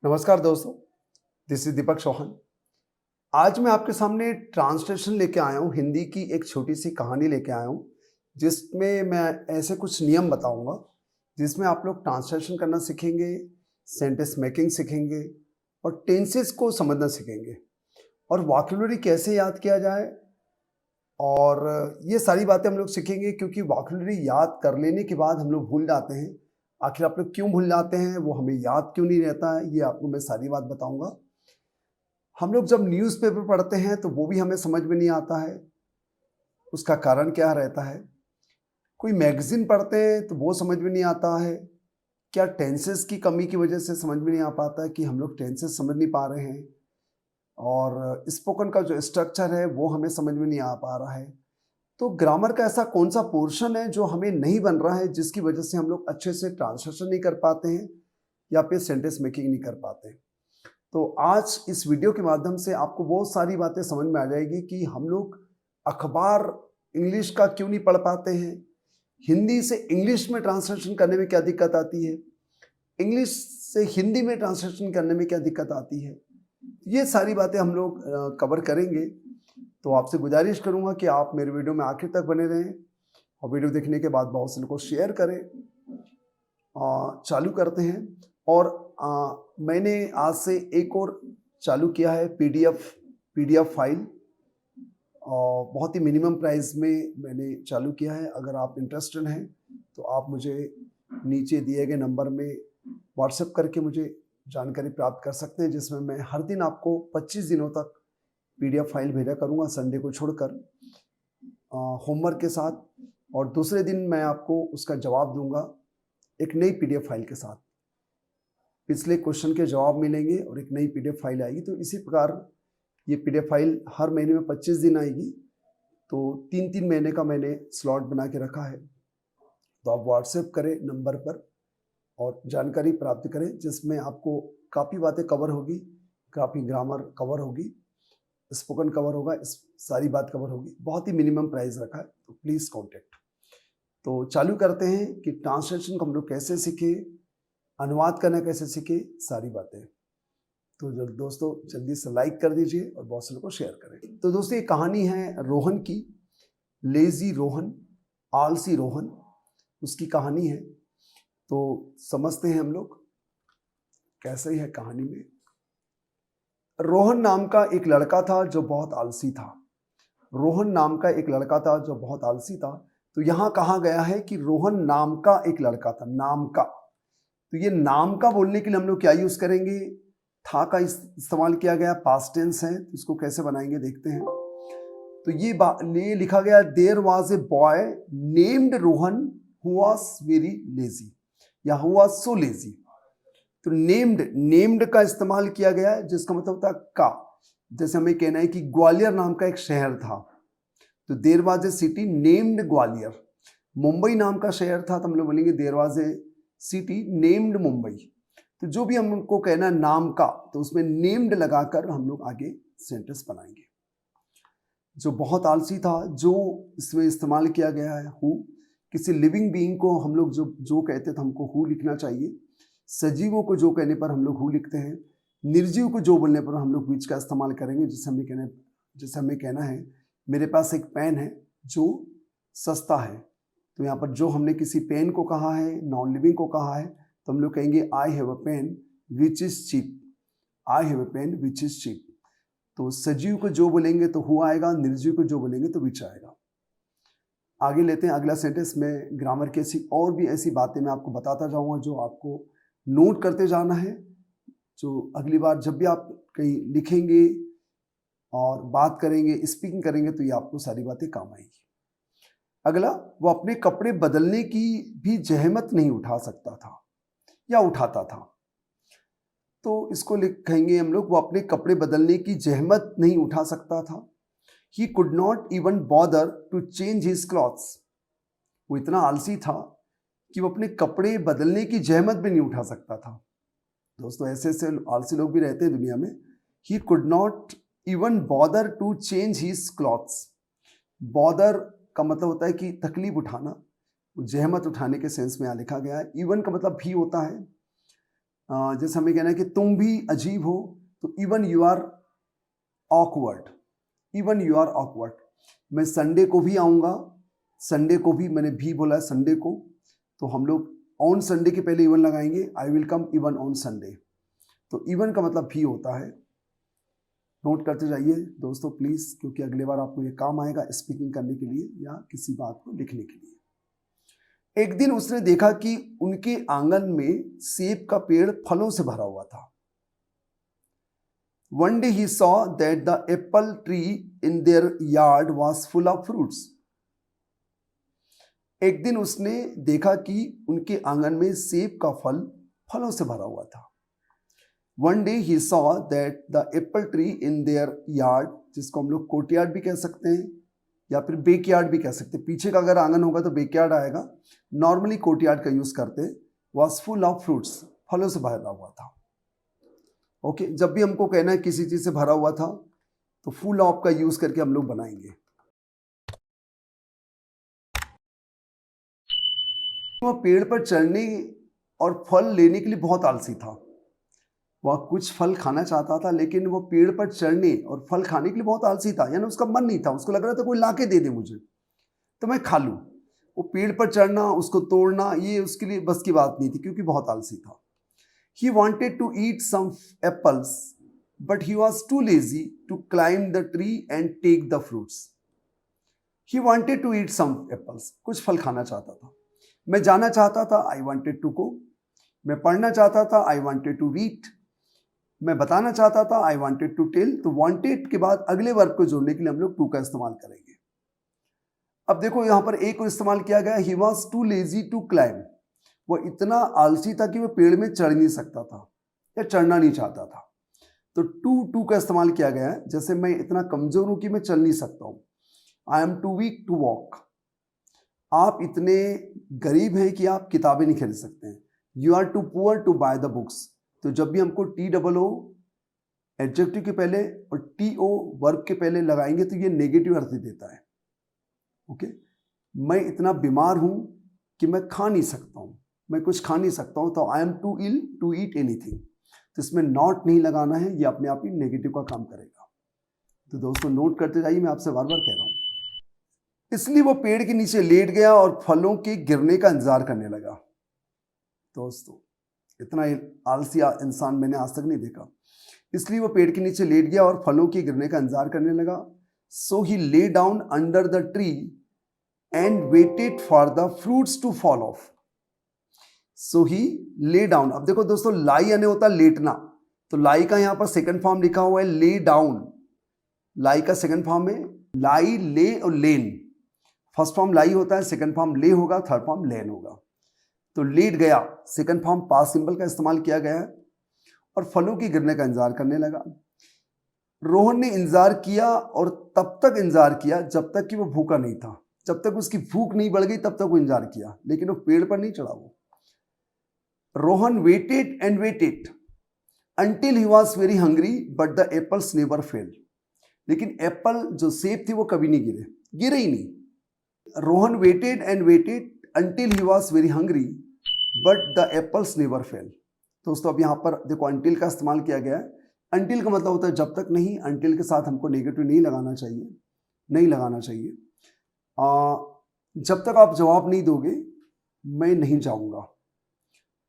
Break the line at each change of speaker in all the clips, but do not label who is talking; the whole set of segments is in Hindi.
नमस्कार दोस्तों, दिस इज दीपक चौहान। आज मैं आपके सामने ट्रांसलेशन लेके आया हूँ, हिंदी की एक छोटी सी कहानी लेके आया हूँ, जिसमें मैं ऐसे कुछ नियम बताऊंगा जिसमें आप लोग ट्रांसलेशन करना सीखेंगे, सेंटेंस मेकिंग सीखेंगे और टेंसेस को समझना सीखेंगे और वोकैब्युलरी कैसे याद किया जाए। और ये सारी बातें हम लोग सीखेंगे क्योंकि वोकैब्युलरी याद कर लेने के बाद हम लोग भूल जाते हैं। आखिर आप लोग क्यों भूल जाते हैं, वो हमें याद क्यों नहीं रहता है, ये आपको मैं सारी बात बताऊंगा। हम लोग जब न्यूज़पेपर पढ़ते हैं तो वो भी हमें समझ में नहीं आता है, उसका कारण क्या रहता है। कोई मैगजीन पढ़ते हैं तो वो समझ में नहीं आता है। क्या टेंसेस की कमी की वजह से समझ में नहीं आ पाता है कि हम लोग टेंसेस समझ नहीं पा रहे हैं। और स्पोकन का जो स्ट्रक्चर है वो हमें समझ में नहीं आ पा रहा है। तो ग्रामर का ऐसा कौन सा पोर्शन है जो हमें नहीं बन रहा है, जिसकी वजह से हम लोग अच्छे से ट्रांसलेशन नहीं कर पाते हैं या फिर सेंटेंस मेकिंग नहीं कर पाते हैं। तो आज इस वीडियो के माध्यम से आपको बहुत सारी बातें समझ में आ जाएगी कि हम लोग अखबार इंग्लिश का क्यों नहीं पढ़ पाते हैं, हिंदी से इंग्लिश में ट्रांसलेशन करने में क्या दिक्कत आती है, इंग्लिश से हिंदी में ट्रांसलेशन करने में क्या दिक्कत आती है। ये सारी बातें हम लोग कवर करेंगे। तो आपसे गुजारिश करूंगा कि आप मेरे वीडियो में आखिर तक बने रहें और वीडियो देखने के बाद बहुत से लोगों को शेयर करें। चालू करते हैं। और मैंने आज से एक और चालू किया है पीडीएफ फाइल, और बहुत ही मिनिमम प्राइस में मैंने चालू किया है। अगर आप इंटरेस्टेड हैं तो आप मुझे नीचे दिए गए नंबर में व्हाट्सएप करके मुझे जानकारी प्राप्त कर सकते हैं, जिसमें मैं हर दिन आपको 25 दिनों तक पीडीएफ फाइल भेजा करूंगा, संडे को छोड़कर होमवर्क के साथ। और दूसरे दिन मैं आपको उसका जवाब दूंगा एक नई पीडीएफ फाइल के साथ। पिछले क्वेश्चन के जवाब मिलेंगे और एक नई पीडीएफ फाइल आएगी। तो इसी प्रकार ये पीडीएफ फाइल हर महीने में 25 दिन आएगी। तो 3-3 महीने का मैंने स्लॉट बना के रखा है। तो आप व्हाट्सएप करें नंबर पर और जानकारी प्राप्त करें, जिसमें आपको काफ़ी बातें कवर होगी, काफ़ी ग्रामर कवर होगी, स्पोकन कवर होगा, इस सारी बात कवर होगी। बहुत ही मिनिमम प्राइस रखा है, तो प्लीज़ कॉन्टेक्ट। तो चालू करते हैं कि ट्रांसलेशन को हम लोग कैसे सीखे, अनुवाद करना कैसे सीखे, सारी बातें। तो दोस्तों जल्दी से लाइक कर दीजिए और बहुत से लोगों को शेयर करें। तो दोस्तों ये कहानी है रोहन की, लेजी रोहन, आलसी रोहन, उसकी कहानी है। तो समझते हैं हम लोग कैसे है कहानी में। रोहन नाम का एक लड़का था जो बहुत आलसी था। रोहन नाम का एक लड़का था जो बहुत आलसी था। तो यहां कहा गया है कि रोहन नाम का एक लड़का था, नाम का। तो ये नाम का बोलने के लिए हम लोग क्या यूज करेंगे, था का इस्तेमाल किया गया, पास्ट टेंस है। तो इसको कैसे बनाएंगे देखते हैं। तो ये लिखा गया, there was a boy named Rohan who was very lazy, या हु वाज सो लेजी। तो नेम्ड का इस्तेमाल किया गया है, जिसका मतलब होता है का। जैसे हमें कहना है कि ग्वालियर नाम का एक शहर था, तो there was a city named Gwalior. Mumbai नाम का शहर था, तो हम लोग बोलेंगे there was a city named Mumbai. तो जो भी हमको कहना है नाम का, तो उसमें नेम्ड लगाकर हम लोग आगे सेंटेंस बनाएंगे। जो बहुत आलसी था, जो इसमें इस्तेमाल किया गया है हु। किसी लिविंग बीइंग को हम लोग जो कहते थे, हमको हु लिखना चाहिए। सजीवों को जो कहने पर हम लोग हु लिखते हैं। निर्जीव को जो बोलने पर हम लोग विच का इस्तेमाल करेंगे। जैसे हमें कहना है मेरे पास एक पेन है जो सस्ता है, तो यहाँ पर जो हमने किसी पेन को कहा है, नॉन लिविंग को कहा है, तो हम लोग कहेंगे I have a pen which is cheap. I have a pen which is cheap. तो सजीव को जो बोलेंगे तो हु आएगा, निर्जीव को जो बोलेंगे तो विच आएगा। आगे लेते हैं अगला सेंटेंस में। ग्रामर की ऐसी और भी ऐसी बातें मैं आपको बताता जाऊंगा जो आपको नोट करते जाना है, जो अगली बार जब भी आप कहीं लिखेंगे और बात करेंगे, स्पीकिंग करेंगे, तो ये आपको सारी बातें काम आएगी। अगला, वो अपने कपड़े बदलने की भी जहमत नहीं उठा सकता था या उठाता था। तो इसको लिखेंगे हम लोग, वो अपने कपड़े बदलने की जहमत नहीं उठा सकता था। He could not even bother to change his clothes. वो इतना आलसी था कि वो अपने कपड़े बदलने की जहमत भी नहीं उठा सकता था। दोस्तों ऐसे ऐसे आलसी लोग भी रहते हैं दुनिया में। He could not even bother to change his clothes. Bother का मतलब होता है कि तकलीफ उठाना, जहमत उठाने के सेंस में यहाँ लिखा गया है। इवन का मतलब भी होता है। जैसे हमें कहना है कि तुम भी अजीब हो, तो even you are awkward, even you are awkward. मैं संडे को भी आऊँगा, संडे को भी मैंने भी बोला है संडे को, तो हम लोग ऑन संडे के पहले इवन लगाएंगे, I will come even on Sunday. तो इवन का मतलब भी होता है। नोट करते जाइए दोस्तों प्लीज़, क्योंकि अगले बार आपको ये काम आएगा स्पीकिंग करने के लिए या किसी बात को लिखने के लिए। एक दिन उसने देखा कि उनके आंगन में सेब का पेड़ फलों से भरा हुआ था। One day he saw that the apple tree in their yard was full of fruits. एक दिन उसने देखा कि उनके आंगन में सेब का फलों से भरा हुआ था। One day he saw that the apple tree in their yard, जिसको हम लोग कोर्टयार्ड भी कह सकते हैं या फिर बेकयार्ड भी कह सकते हैं, पीछे का अगर आंगन होगा तो बेकयार्ड आएगा, नॉर्मली कोर्टयार्ड का यूज करते हैं, was full of fruits, फलों से भरा हुआ था। ओके, जब भी हमको कहना है किसी चीज से भरा हुआ था तो फुल ऑफ का यूज करके हम लोग बनाएंगे। वह पेड़ पर चढ़ने और फल लेने के लिए बहुत आलसी था। वह कुछ फल खाना चाहता था लेकिन वो पेड़ पर चढ़ने और फल खाने के लिए बहुत आलसी था, यानी उसका मन नहीं था, उसको लग रहा था कोई लाके दे दे मुझे तो मैं खा लूं। वो पेड़ पर चढ़ना, उसको तोड़ना, ये उसके लिए बस की बात नहीं थी क्योंकि बहुत आलसी था। He wanted to eat some apples, but he was too lazy to climb the tree and take the fruits. He wanted to eat some apples. कुछ फल खाना चाहता था। मैं जाना चाहता था, I wanted to go. मैं पढ़ना चाहता था, I wanted to read. मैं बताना चाहता था, I wanted to tell. तो wanted के बाद अगले वर्ब को जोड़ने के लिए हम लोग to का इस्तेमाल करेंगे। अब देखो यहाँ पर एक को इस्तेमाल किया गया, he was too lazy to climb. वो इतना आलसी था कि वो पेड़ में चढ़ नहीं सकता था या चढ़ना नहीं चाहता था। तो टू का इस्तेमाल किया गया है, जैसे मैं इतना कमजोर हूं कि मैं चल नहीं सकता हूं, I am too weak to walk. आप इतने गरीब हैं कि आप किताबें नहीं खरीद सकते हैं, you are too poor to buy the books. तो जब भी हमको TOO एडजेक्टिव के पहले और TO वर्ब के पहले लगाएंगे तो ये नेगेटिव अर्थ देता है। ओके, मैं इतना बीमार हूं कि मैं खा नहीं सकता हूं, मैं कुछ खा नहीं सकता हूं, तो I am too ill to eat anything. तो इसमें नॉट नहीं लगाना है, ये अपने आप ही नेगेटिव का काम करेगा। तो दोस्तों नोट करते जाइए, मैं आपसे बार बार कह रहा हूं। इसलिए वो पेड़ के नीचे लेट गया और फलों के गिरने का इंतजार करने लगा। दोस्तों इतना आलसी इंसान मैंने आज तक नहीं देखा। इसलिए वो पेड़ के नीचे लेट गया और फलों के गिरने का इंतजार करने लगा। So he lay down under the tree and waited for the fruits to fall off. So he lay down. अब देखो दोस्तों, लाई यानी होता है लेटना, तो लाई का यहां पर सेकंड फॉर्म लिखा हुआ है ले डाउन। लाई का सेकंड फॉर्म है लाई, ले और लेन। फर्स्ट फॉर्म लाई होता है, सेकंड फॉर्म ले होगा, थर्ड फॉर्म लेन होगा। तो लेट गया, सेकंड फॉर्म पास्ट सिंबल का इस्तेमाल किया गया है और फलों के गिरने का इंतजार करने लगा। रोहन ने इंतजार किया और तब तक इंतजार किया जब तक कि वो भूखा नहीं था। जब तक उसकी भूख नहीं बढ़ गई तब तक वो इंतजार किया, लेकिन वो पेड़ पर नहीं चढ़ा। वो Rohan waited and waited until he was very hungry but the apples never failed. लेकिन एप्पल जो सेब थी वो कभी नहीं गिरे ही नहीं। Rohan waited and waited until he was very hungry but the apples never failed. दोस्तों अब यहाँ पर देखो until का इस्तेमाल किया गया है। until का मतलब होता है जब तक नहीं, until के साथ हमको नेगेटिव नहीं लगाना चाहिए। जब तक आप जवाब नहीं दोगे मैं नहीं जाऊंगा।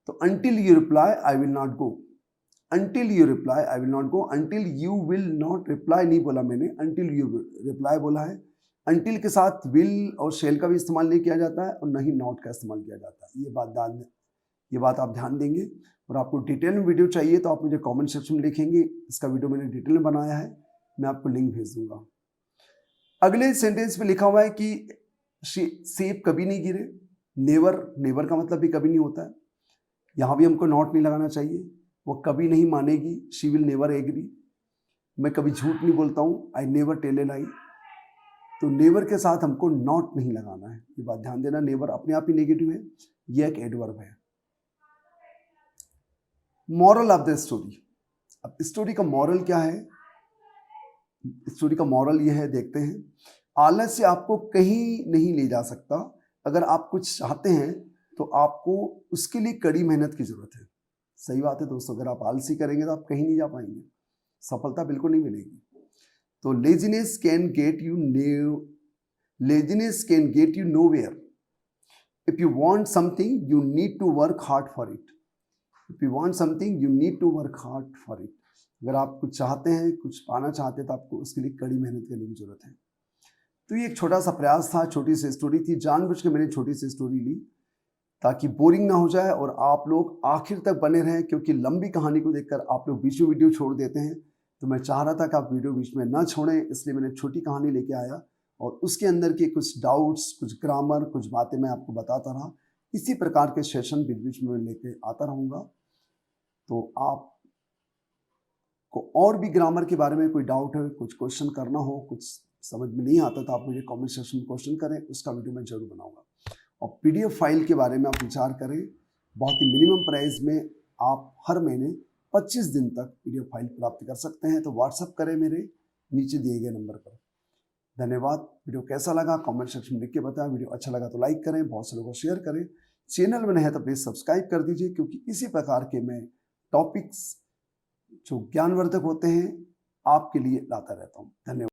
तो until you reply I will not go. Until you reply I will not go. Until you will not reply नहीं बोला मैंने, until you reply बोला है। until के साथ will और shall का भी इस्तेमाल नहीं किया जाता है और नहीं not का इस्तेमाल किया जाता है। ये बात आप ध्यान देंगे। और आपको डिटेल में वीडियो चाहिए तो आप मुझे कमेंट सेक्शन में लिखेंगे, इसका वीडियो मैंने डिटेल में बनाया है, मैं आपको लिंक भेज दूंगा। अगले सेंटेंस में लिखा हुआ है कि सेब कभी नहीं गिरे। नेवर का मतलब भी कभी नहीं होता है, यहाँ भी हमको नॉट नहीं लगाना चाहिए। वो कभी नहीं मानेगी, शी विल नेवर एग्री। मैं कभी झूठ नहीं बोलता हूँ, आई नेवर टेल ए लाई। तो नेवर के साथ हमको नॉट नहीं लगाना है, ये बात ध्यान देना। नेवर अपने आप ही नेगेटिव है, ये एक एडवर्ब है। Moral of the story. अब स्टोरी का मॉरल क्या है? स्टोरी का मॉरल ये है, देखते हैं। आलस्य आपको कहीं नहीं ले जा सकता। अगर आप कुछ चाहते हैं तो आपको उसके लिए कड़ी मेहनत की जरूरत है। सही बात है दोस्तों, अगर आप आलसी करेंगे तो आप कहीं नहीं जा पाएंगे, सफलता बिल्कुल नहीं मिलेगी। तो laziness can get you nowhere. If you want something you need to work hard for it. If you want something you need to work hard for it. अगर आप कुछ चाहते हैं, कुछ पाना चाहते हैं, तो आपको उसके लिए कड़ी मेहनत करने की जरूरत है। तो ये एक छोटा सा प्रयास था, छोटी सी स्टोरी थी, जानबूझ के मैंने छोटी सी स्टोरी ली ताकि बोरिंग ना हो जाए और आप लोग आखिर तक बने रहें, क्योंकि लंबी कहानी को देखकर आप लोग बीच में वीडियो छोड़ देते हैं। तो मैं चाह रहा था कि आप वीडियो बीच में ना छोड़ें, इसलिए मैंने छोटी कहानी लेके आया और उसके अंदर के कुछ डाउट्स, कुछ ग्रामर, कुछ बातें मैं आपको बताता रहा। इसी प्रकार के सेशन बीच बीच में लेके आता रहूँगा। तो आप को और भी ग्रामर के बारे में कोई डाउट है, कुछ क्वेश्चन करना हो, कुछ समझ में नहीं आता, तो आप मुझे कमेंट सेक्शन में क्वेश्चन करें, उसका वीडियो मैं जरूर बनाऊंगा। और पीडीएफ फाइल के बारे में आप विचार करें, बहुत ही मिनिमम प्राइस में आप हर महीने 25 दिन तक पीडीएफ फाइल प्राप्त कर सकते हैं। तो व्हाट्सअप करें मेरे नीचे दिए गए नंबर पर। धन्यवाद। वीडियो कैसा लगा कमेंट सेक्शन में लिख के बताएं। वीडियो अच्छा लगा तो लाइक करें, बहुत से लोगों को शेयर करें। चैनल में नए हैं तो प्लीज सब्सक्राइब कर दीजिए, क्योंकि इसी प्रकार के मैं टॉपिक्स जो ज्ञानवर्धक होते हैं आपके लिए लाता रहता हूँ। धन्यवाद।